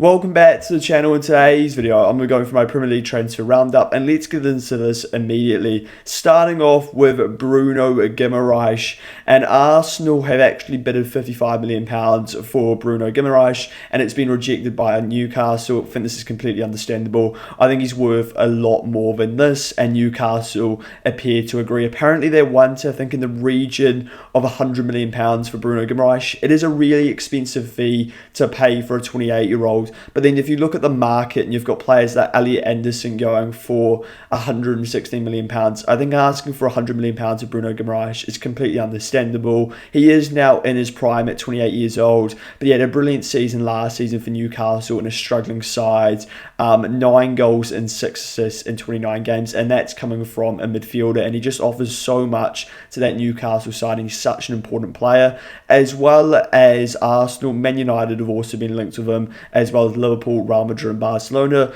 Welcome back to the channel. In today's video, I'm going to go for my Premier League Transfer Roundup, and let's get into this immediately. Starting off with Bruno Guimaraes, and Arsenal have actually bid £55 million for Bruno Guimaraes, and it's been rejected by Newcastle. I think this is completely understandable. I think he's worth a lot more than this, and Newcastle appear to agree. Apparently, they want, I think, in the region of £100 million for Bruno Guimaraes. It is a really expensive fee to pay for a 28-year-old. But then if you look at the market and you've got players like Elliot going for £116 million, I think asking for £100 million of Bruno Guimaraes is completely understandable. He is now in his prime at 28 years old, but he had a brilliant season last season for Newcastle in a struggling side. 9 goals and 6 assists in 29 games, and that's coming from a midfielder, and he just offers so much to that Newcastle side, and he's such an important player, as well as Arsenal. Man United have also been linked with him, as well as Liverpool, Real Madrid and Barcelona.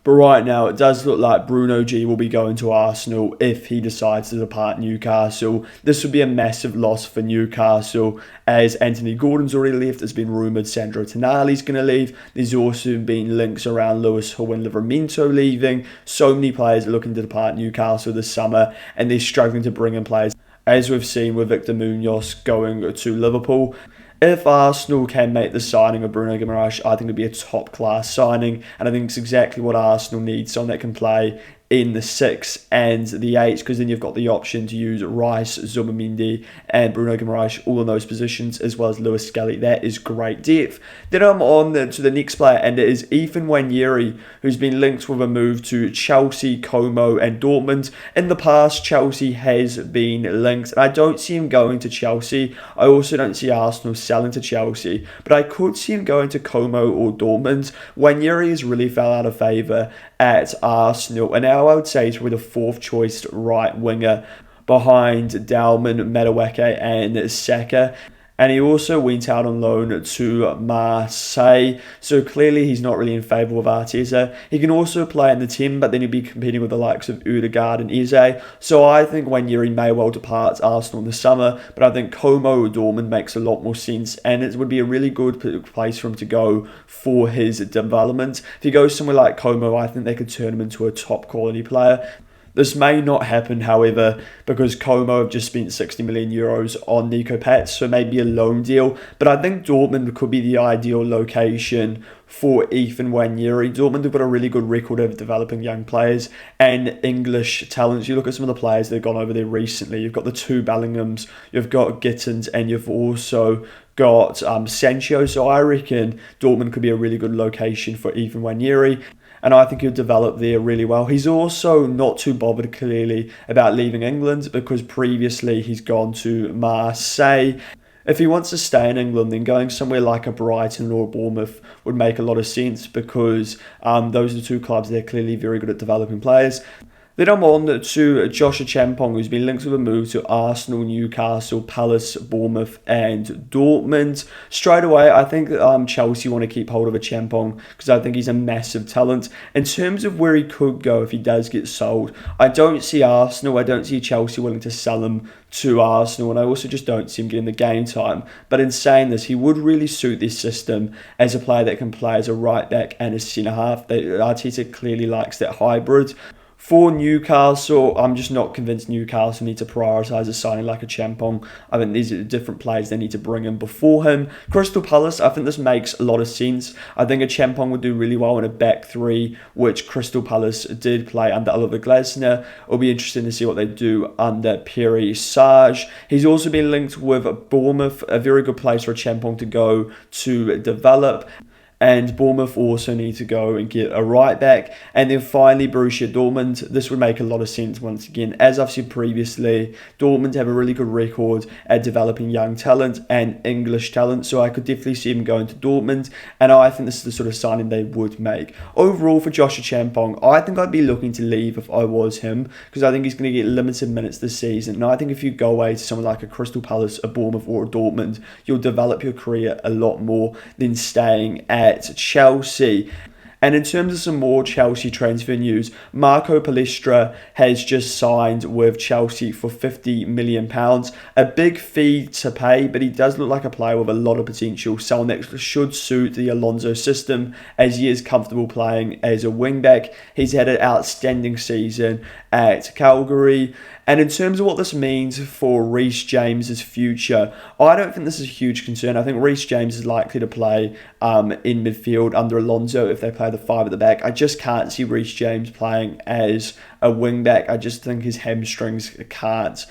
But right now, it does look like Bruno G will be going to Arsenal if he decides to depart Newcastle. This would be a massive loss for Newcastle, as Anthony Gordon's already left. There's been rumoured Sandro Tonali's going to leave. There's also been links around Lewis Hall and Livramento leaving. So many players are looking to depart Newcastle this summer, and they're struggling to bring in players, as we've seen with Victor Munoz going to Liverpool. If Arsenal can make the signing of Bruno Guimaraes, I think it'd be a top-class signing, and I think it's exactly what Arsenal needs, someone that can play in the 6 and the 8, because then you've got the option to use Rice, Zubimendi and Bruno Guimaraes all in those positions, as well as Lewis Skelly. That is great depth. Then I'm on to the next player, and it is Ethan Nwaneri, who's been linked with a move to Chelsea, Como and Dortmund. In the past, Chelsea has been linked, and I don't see him going to Chelsea. I also don't see Arsenal selling to Chelsea, but I could see him going to Como or Dortmund. Nwaneri has really fell out of favour at Arsenal, and now I would say he's probably the 4th choice right winger behind Dalman, Madueke and Saka. And he also went out on loan to Marseille, so clearly he's not really in favour with Arteta. He can also play in the 10, but then he'd be competing with the likes of Odegaard and Eze. So I think Nwaneri may well depart Arsenal in the summer, but I think Como or Dortmund makes a lot more sense, and it would be a really good place for him to go for his development. If he goes somewhere like Como, I think they could turn him into a top quality player. This may not happen, however, because Como have just spent €60 million on Nico Pats, so maybe a loan deal. But I think Dortmund could be the ideal location for Ethan Nwaneri. Dortmund have got a really good record of developing young players and English talents. You look at some of the players that have gone over there recently. You've got the 2 Bellinghams, you've got Gittins, and you've also got Sancho. So I reckon Dortmund could be a really good location for Ethan Nwaneri, and I think he'll develop there really well. He's also not too bothered, clearly, about leaving England, because previously he's gone to Marseille. If he wants to stay in England, then going somewhere like a Brighton or a Bournemouth would make a lot of sense, because those are 2 clubs that are clearly very good at developing players. Then I'm on to Josh Acheampong, who's been linked with a move to Arsenal, Newcastle, Palace, Bournemouth and Dortmund. Straight away, I think Chelsea want to keep hold of Acheampong, because I think he's a massive talent. In terms of where he could go if he does get sold, I don't see Arsenal, I don't see Chelsea willing to sell him to Arsenal, and I also just don't see him getting the game time. But in saying this, he would really suit this system as a player that can play as a right back and a centre half. Arteta clearly likes that hybrid. For Newcastle, I'm just not convinced Newcastle need to prioritise a signing like Acheampong. I think these are different players they need to bring in before him. Crystal Palace, I think this makes a lot of sense. I think Acheampong would do really well in a back 3, which Crystal Palace did play under Oliver Glasner. It'll be interesting to see what they do under Perry Sarge. He's also been linked with Bournemouth, a very good place for Acheampong to go to develop. And Bournemouth also need to go and get a right back. And then finally, Borussia Dortmund. This would make a lot of sense once again. As I've said previously, Dortmund have a really good record at developing young talent and English talent. So I could definitely see him going to Dortmund. And I think this is the sort of signing they would make. Overall, for Josh Acheampong, I think I'd be looking to leave if I was him, because I think he's going to get limited minutes this season. And I think if you go away to someone like a Crystal Palace, a Bournemouth or a Dortmund, you'll develop your career a lot more than staying at Chelsea. And in terms of some more Chelsea transfer news, Marco Palestra has just signed with Chelsea for £50 million. A big fee to pay, but he does look like a player with a lot of potential, someone that should suit the Alonso system as he is comfortable playing as a wing-back. He's had an outstanding season at Calgary. And in terms of what this means for Reece James's future, I don't think this is a huge concern. I think Reece James is likely to play in midfield under Alonso if they play the five at the back. I just can't see Reece James playing as a wing-back. I just think his hamstrings can't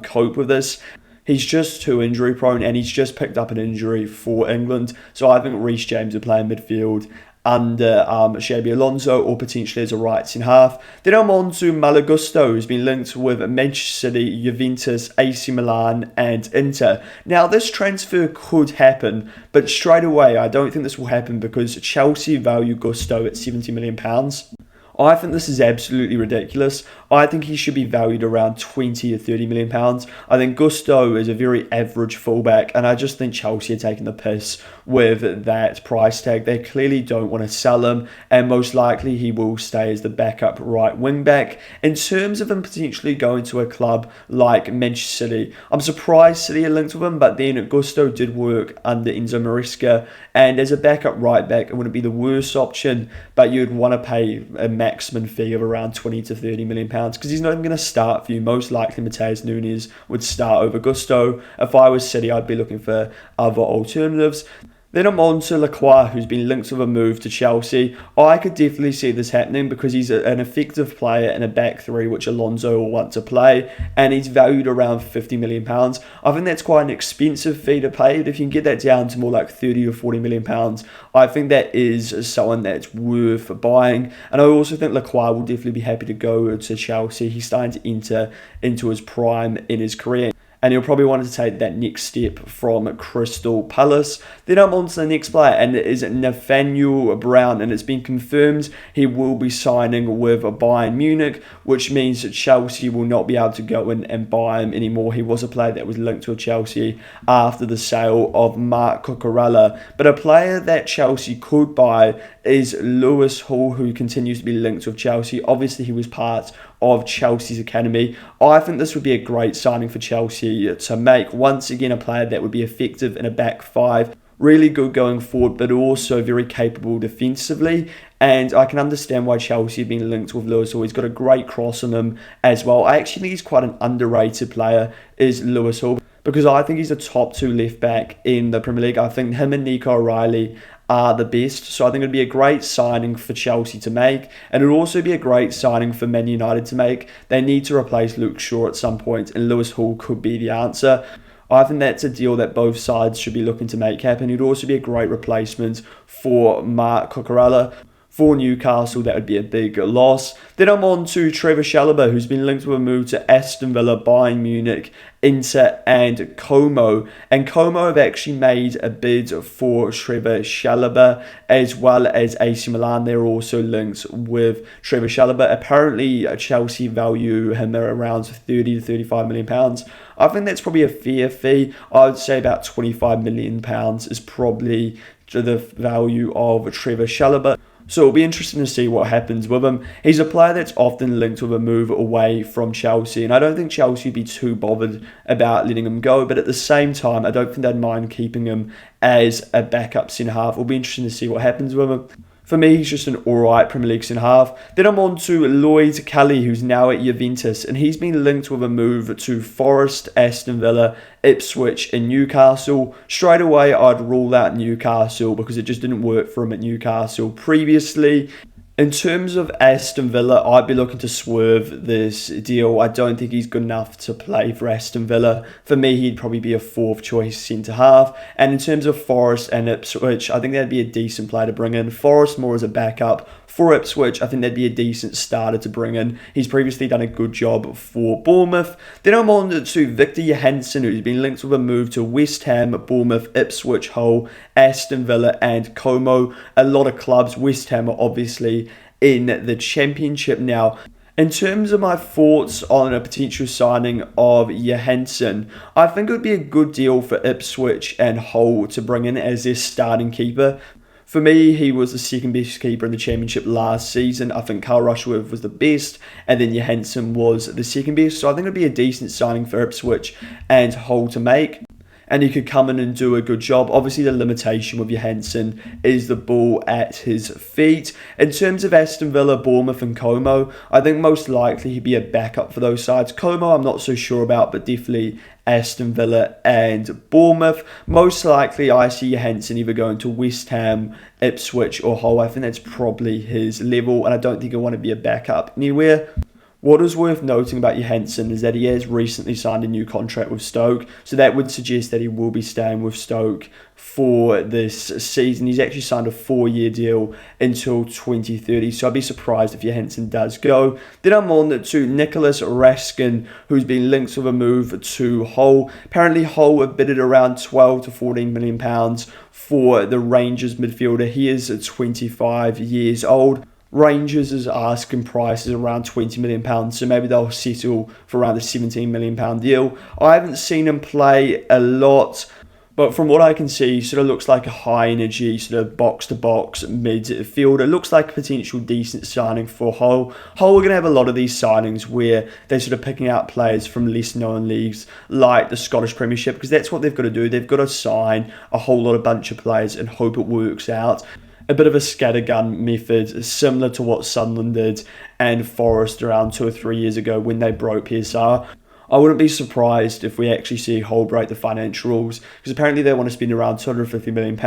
cope with this. He's just too injury prone, and he's just picked up an injury for England. So I think Reece James will play in midfield under Xabi Alonso, or potentially as a right centre-half. Then I'm on to Malo Gusto, who's been linked with Manchester City, Juventus, AC Milan and Inter. Now, this transfer could happen, but straight away, I don't think this will happen because Chelsea value Gusto at £70 million. I think this is absolutely ridiculous. I think he should be valued around £20 to £30 million. I think Gusto is a very average fullback, and I just think Chelsea are taking the piss with that price tag. They clearly don't want to sell him, and most likely he will stay as the backup right wing back. In terms of him potentially going to a club like Manchester City, I'm surprised City are linked with him, but then Gusto did work under Enzo Maresca, and as a backup right back, it wouldn't be the worst option, but you'd want to pay a maximum fee of around £20 to £30 million because he's not even going to start for you. Most likely Mateus Nunes would start over Gusto. If I was City, I'd be looking for other alternatives. Then I'm on to Lacroix, who's been linked with a move to Chelsea. I could definitely see this happening because he's an effective player in a back three, which Alonso will want to play, and he's valued around £50 million. I think that's quite an expensive fee to pay, but if you can get that down to more like £30 or £40 million, I think that is someone that's worth buying. And I also think Lacroix will definitely be happy to go to Chelsea. He's starting to enter into his prime in his career, and he'll probably want to take that next step from Crystal Palace. Then I'm on to the next player, and it is Nathaniel Brown, and it's been confirmed he will be signing with Bayern Munich, which means that Chelsea will not be able to go in and buy him anymore. He was a player that was linked to Chelsea after the sale of Marc Cucurella, but a player that Chelsea could buy is Lewis Hall, who continues to be linked with Chelsea. Obviously, he was part of Chelsea's academy. I think this would be a great signing for Chelsea to make. Once again, a player that would be effective in a back five, really good going forward, but also very capable defensively. And I can understand why Chelsea have been linked with Lewis Hall. He's got a great cross on him as well. I actually think he's quite an underrated player, is Lewis Hall, because I think he's a top two left back in the Premier League. I think him and Nico O'Reilly are the best. So I think it'd be a great signing for Chelsea to make, and it'd also be a great signing for Man United to make. They need to replace Luke Shaw at some point, and Lewis Hall could be the answer. I think that's a deal that both sides should be looking to make happen. It'd also be a great replacement for Marc Cucurella. For Newcastle, that would be a big loss. Then I'm on to Trevor Chalobah, who's been linked with a move to Aston Villa, Bayern Munich, Inter and Como. And Como have actually made a bid for Trevor Chalobah, as well as AC Milan. They're also linked with Trevor Chalobah. Apparently, Chelsea value him at around £30 to £35 million. I think that's probably a fair fee. I would say about £25 million is probably the value of Trevor Chalobah. So it'll be interesting to see what happens with him. He's a player that's often linked with a move away from Chelsea, and I don't think Chelsea would be too bothered about letting him go, but at the same time, I don't think they'd mind keeping him as a backup centre-half. It'll be interesting to see what happens with him. For me, he's just an alright Premier League centre-half. Then I'm on to Lloyd Kelly, who's now at Juventus, and he's been linked with a move to Forest, Aston Villa, Ipswich and Newcastle. Straight away, I'd rule out Newcastle because it just didn't work for him at Newcastle previously. In terms of Aston Villa, I'd be looking to swerve this deal. I don't think he's good enough to play for Aston Villa. For me, he'd probably be a fourth choice centre-half. And in terms of Forest and Ipswich, I think that'd be a decent player to bring in. Forest more as a backup. For Ipswich, I think that'd be a decent starter to bring in. He's previously done a good job for Bournemouth. Then I'm on to Victor Johansson, who's been linked with a move to West Ham, Bournemouth, Ipswich, Hull, Aston Villa and Como. A lot of clubs. West Ham are obviously in the Championship now. In terms of my thoughts on a potential signing of Johansson, I think it would be a good deal for Ipswich and Hull to bring in as their starting keeper. For me, he was the second best keeper in the Championship last season. I think Carl Rushworth was the best, and then Johansson was the second best. So I think it'd be a decent signing for Ipswich and Hull to make. And he could come in and do a good job. Obviously, the limitation with Johansson is the ball at his feet. In terms of Aston Villa, Bournemouth and Como, I think most likely he'd be a backup for those sides. Como, I'm not so sure about, but definitely Aston Villa and Bournemouth. Most likely, I see Johansson either going to West Ham, Ipswich or Hull. I think that's probably his level, and I don't think he'll want to be a backup anywhere. What is worth noting about Johansson is that he has recently signed a new contract with Stoke, so that would suggest that he will be staying with Stoke for this season. He's actually signed a 4-year deal until 2030, so I'd be surprised if Johansson does go. Then I'm on to Nicholas Raskin, who's been linked with a move to Hull. Apparently Hull have bidded around £12 to £14 million for the Rangers midfielder. He is 25 years old. Rangers' asking price is around £20 million, so maybe they'll settle for around a £17 million deal. I haven't seen him play a lot, but from what I can see, sort of looks like a high-energy, sort of box-to-box midfielder. Looks like a potential decent signing for Hull. Hull are going to have a lot of these signings where they're sort of picking out players from less-known leagues like the Scottish Premiership, because that's what they've got to do. They've got to sign a whole lot of bunch of players and hope it works out. A bit of a scattergun method, similar to what Sunderland did and Forest around 2 or 3 years ago when they broke PSR. I wouldn't be surprised if we actually see Hull break the financial rules, because apparently they want to spend around £250 million,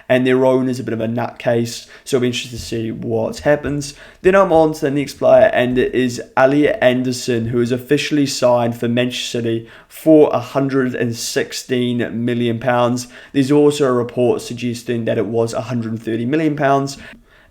and their own is a bit of a nutcase, so I'll be interested to see what happens. Then I'm on to the next player, and it is Elliot Anderson, who is officially signed for Manchester City for £116 million. There's also a report suggesting that it was £130 million.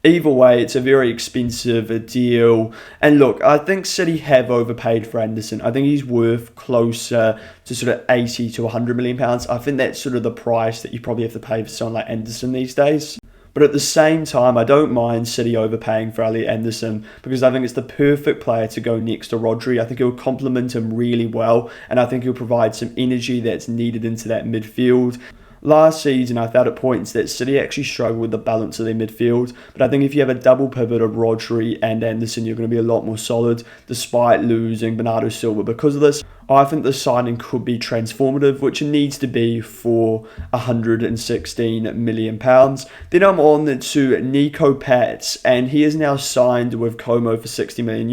Either way, it's a very expensive deal. And look, I think City have overpaid for Anderson. I think he's worth closer to sort of £80 to £100 million. I think that's sort of the price that you probably have to pay for someone like Anderson these days. But at the same time, I don't mind City overpaying for Elliot Anderson, because I think it's the perfect player to go next to Rodri. I think he'll complement him really well, and I think he'll provide some energy that's needed into that midfield. Last season, I felt at points that City actually struggled with the balance of their midfield, but I think if you have a double pivot of Rodri and Anderson, you're going to be a lot more solid, despite losing Bernardo Silva because of this. I think the signing could be transformative, which it needs to be for £116 million. Then I'm on to Nico Pats, and he is now signed with Como for €60 million.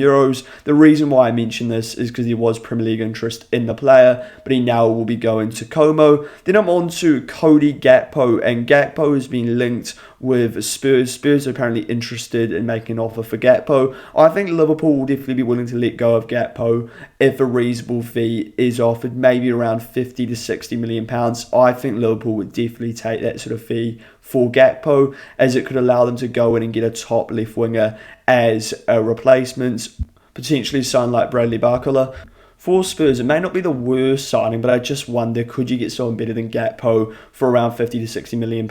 The reason why I mention this is because there was Premier League interest in the player, but he now will be going to Como. Then I'm on to Cody Gakpo, and Gakpo has been linked with Spurs. Spurs are apparently interested in making an offer for Gakpo. I think Liverpool will definitely be willing to let go of Gakpo if a reasonable fee is offered, maybe around £50 to £60 million. I think Liverpool would definitely take that sort of fee for Gakpo, as it could allow them to go in and get a top left winger as a replacement, potentially someone like Bradley Barcola. For Spurs, it may not be the worst signing, but I just wonder, could you get someone better than Gakpo for around £50 to £60 million?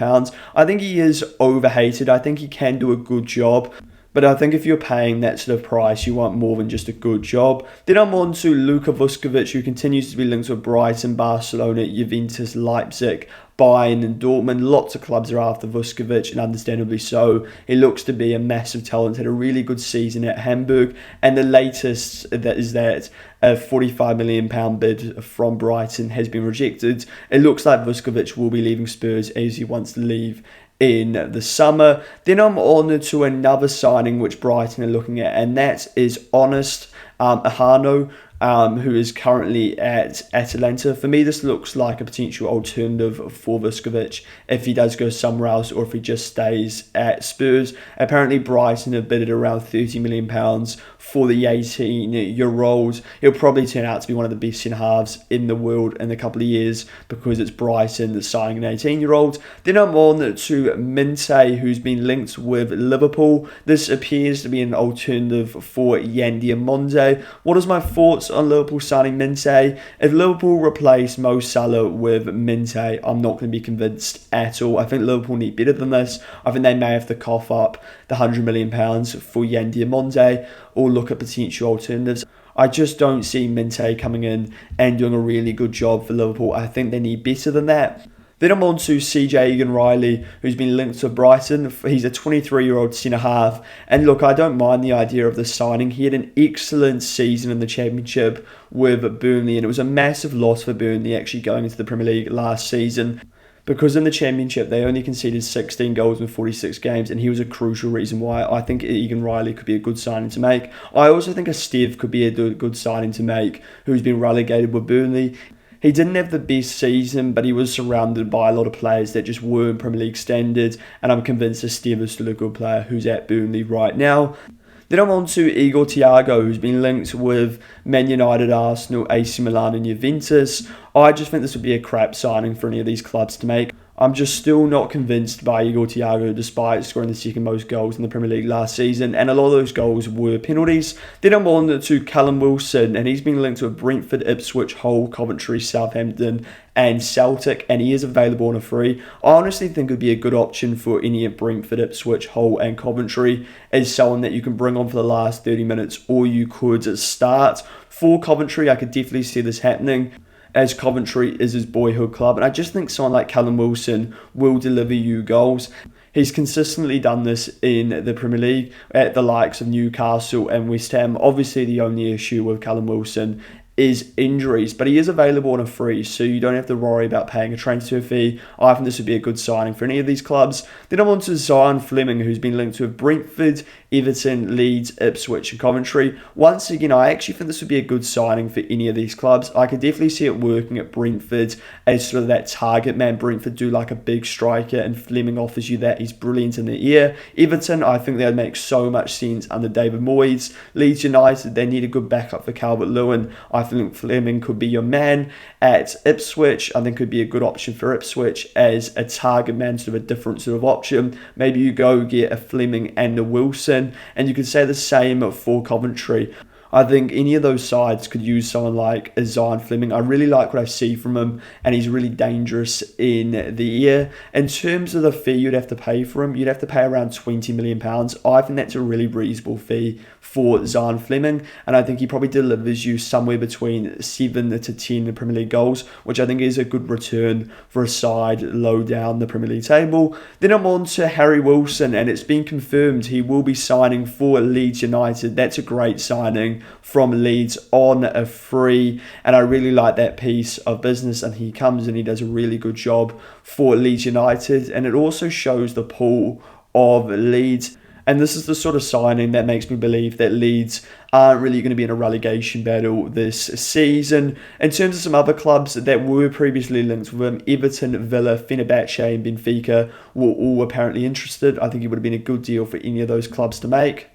I think he is overhated. I think he can do a good job, but I think if you're paying that sort of price, you want more than just a good job. Then I'm on to Luka Vuskovic, who continues to be linked with Brighton, Barcelona, Juventus, Leipzig, Bayern and Dortmund. Lots of clubs are after Vuskovic, and understandably so. He looks to be a massive talent, had a really good season at Hamburg, and the latest that is that a £45 million bid from Brighton has been rejected. It looks like Vuskovic will be leaving Spurs, as he wants to leave in the summer. Then I'm on to another signing which Brighton are looking at, and that is Honest Ahano, who is currently at Atalanta. For me, this looks like a potential alternative for Vuskovic if he does go somewhere else, or if he just stays at Spurs. Apparently, Brighton have bidded around £30 million for the 18-year-old. He'll probably turn out to be one of the best centre-halves in the world in a couple of years, because it's Brighton that's signing an 18-year-old. Then I'm on to Minte, who's been linked with Liverpool. This appears to be an alternative for Yan Diamonde. What is my thoughts on Liverpool signing Minte? If Liverpool replace Mo Salah with Minte, I'm not going to be convinced at all. I think Liverpool need better than this. I think they may have to cough up the £100 million for Yan Diamonde, or look at potential alternatives. I just don't see Minte coming in and doing a really good job for Liverpool. I think they need better than that. Then I'm on to CJ Egan-Riley, who's been linked to Brighton. He's a 23-year-old centre-half. And look, I don't mind the idea of the signing. He had an excellent season in the Championship with Burnley, and it was a massive loss for Burnley actually going into the Premier League last season, because in the Championship they only conceded 16 goals in 46 games, and he was a crucial reason why I think Egan-Riley could be a good signing to make. I also think a Steve could be a good signing to make, who's been relegated with Burnley. He didn't have the best season, but he was surrounded by a lot of players that just weren't Premier League standard, and I'm convinced that Steve is still a good player who's at Burnley right now. Then I'm on to Igor Thiago, who's been linked with Man United, Arsenal, AC Milan and Juventus. I just think this would be a crap signing for any of these clubs to make. I'm just still not convinced by Igor Thiago, despite scoring the second most goals in the Premier League last season, and a lot of those goals were penalties. Then I'm on to Callum Wilson, and he's been linked with Brentford, Ipswich, Hull, Coventry, Southampton and Celtic, and he is available on a free. I honestly think it would be a good option for any of Brentford, Ipswich, Hull and Coventry as someone that you can bring on for the last 30 minutes, or you could start. For Coventry, I could definitely see this happening, as Coventry is his boyhood club, and I just think someone like Callum Wilson will deliver you goals. He's consistently done this in the Premier League at the likes of Newcastle and West Ham. Obviously, the only issue with Callum Wilson is injuries, but he is available on a free, so you don't have to worry about paying a transfer fee. I think this would be a good signing for any of these clubs. Then I'm on to Zion Fleming, who's been linked with Brentford, Everton, Leeds, Ipswich and Coventry. Once again, I actually think this would be a good signing for any of these clubs. I could definitely see it working at Brentford as sort of that target man. Brentford do like a big striker, and Fleming offers you that. He's brilliant in the air. Everton, I think that would make so much sense under David Moyes. Leeds United, they need a good backup for Calvert-Lewin. I think Fleming could be your man. At Ipswich, I think could be a good option for Ipswich as a target man, sort of a different sort of option. Maybe you go get a Fleming and a Wilson, and you could say the same for Coventry. I think any of those sides could use someone like a Zion Fleming. I really like what I see from him, and he's really dangerous in the air. In terms of the fee you'd have to pay for him, you'd have to pay around £20 million. I think that's a really reasonable fee for Zion Fleming, and I think he probably delivers you somewhere between 7 to 10 Premier League goals, which I think is a good return for a side low down the Premier League table. Then I'm on to Harry Wilson, and it's been confirmed he will be signing for Leeds United. That's a great signing from Leeds on a free, and I really like that piece of business, and he comes and he does a really good job for Leeds United, and it also shows the pool of Leeds. And this is the sort of signing that makes me believe that Leeds aren't really going to be in a relegation battle this season. In terms of some other clubs that were previously linked with him, Everton, Villa, Fenerbahce and Benfica were all apparently interested. I think it would have been a good deal for any of those clubs to make.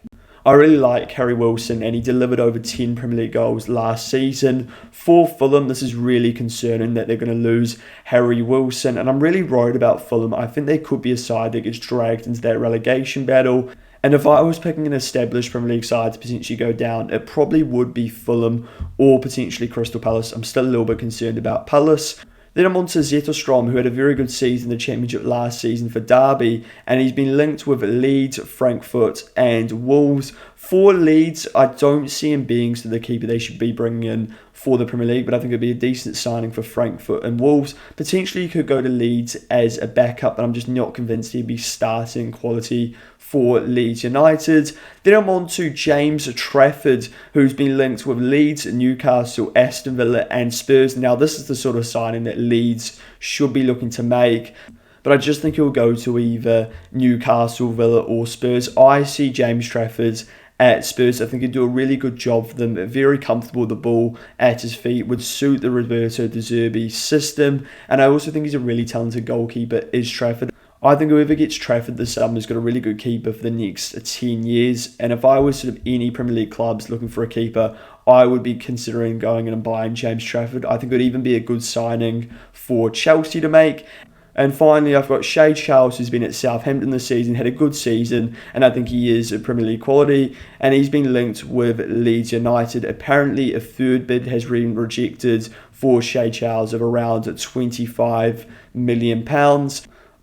I really like Harry Wilson, and he delivered over 10 Premier League goals last season. For Fulham, this is really concerning that they're going to lose Harry Wilson, and I'm really worried about Fulham. I think they could be a side that gets dragged into that relegation battle. And if I was picking an established Premier League side to potentially go down, it probably would be Fulham or potentially Crystal Palace. I'm still a little bit concerned about Palace. Then I'm on to Zetterstrom, who had a very good season in the Championship last season for Derby, and he's been linked with Leeds, Frankfurt and Wolves. For Leeds, I don't see him being the keeper they should be bringing in for the Premier League, but I think it'd be a decent signing for Frankfurt and Wolves. Potentially he could go to Leeds as a backup, but I'm just not convinced he'd be starting quality for Leeds United. Then I'm on to James Trafford, who's been linked with Leeds, Newcastle, Aston Villa and Spurs. Now this is the sort of signing that Leeds should be looking to make, but I just think he'll go to either Newcastle, Villa or Spurs. I see James Trafford at Spurs. I think he'd do a really good job for them. Very comfortable with the ball at his feet, would suit the Roberto De Zerbi system, and I also think he's a really talented goalkeeper, is Trafford. I think whoever gets Trafford this summer has got a really good keeper for the next 10 years. And if I was sort of any Premier League clubs looking for a keeper, I would be considering going in and buying James Trafford. I think it would even be a good signing for Chelsea to make. And finally, I've got Shay Charles, who's been at Southampton this season, had a good season, and I think he is a Premier League quality, and he's been linked with Leeds United. Apparently, a third bid has been rejected for Shay Charles of around £25 million.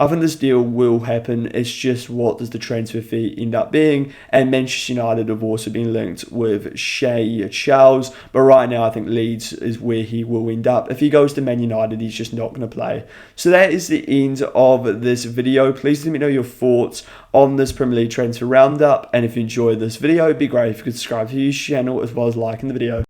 I think this deal will happen. It's just what does the transfer fee end up being? And Manchester United have also been linked with Shea Charles, but right now I think Leeds is where he will end up. If he goes to Man United, he's just not going to play. So that is the end of this video. Please let me know your thoughts on this Premier League Transfer Roundup, and if you enjoyed this video, it'd be great if you could subscribe to the channel as well as liking the video.